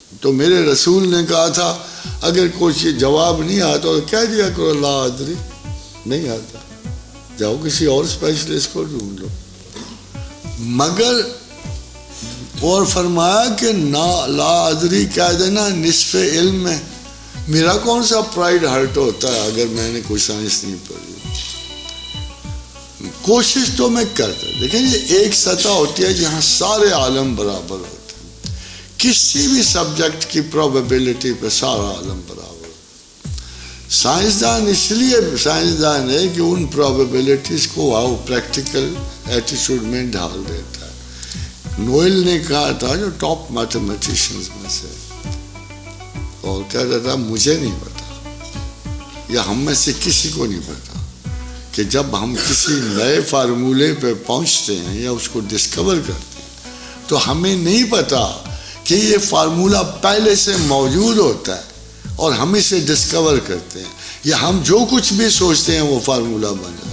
تو میرے رسول نے کہا تھا اگر کوئی جواب نہیں آتا تو کہہ دیا کرو لا ادری، نہیں آتا، جاؤ کسی اور اسپیشلسٹ کو ڈھونڈ لو. مگر اور فرمایا کہ لا ادری کہہ دینا نصف علم ہے. میرا کون سا پرائیڈ ہرٹ ہوتا ہے اگر میں نے کوئی سائنس نہیں پڑھی. کوشش تو میں کرتا ہوں، لیکن یہ ایک سطح ہوتی ہے جہاں سارے عالم برابر ہوتے ہیں. کسی بھی سبجیکٹ کی پروبیبلٹی پہ سارا عالم برابر. سائنسدان اس لیے سائنسدان ہے کہ ان پروبیبلٹیز کو وہ پریکٹیکل ایٹیٹیوڈ میں ڈھال دیتا ہے. نوئل نے کہا تھا جو ٹاپ میتھمیٹیشینز میں سے، اور کہتا تھا مجھے نہیں پتا یا ہم میں سے کسی کو نہیں پتا کہ جب ہم کسی نئے فارمولے پہ پہنچتے ہیں یا اس کو ڈسکور کرتے ہیں تو ہمیں نہیں پتا کہ یہ فارمولہ پہلے سے موجود ہوتا ہے اور ہم اسے ڈسکور کرتے ہیں، یا ہم جو کچھ بھی سوچتے ہیں وہ فارمولہ بن جاتا ہے.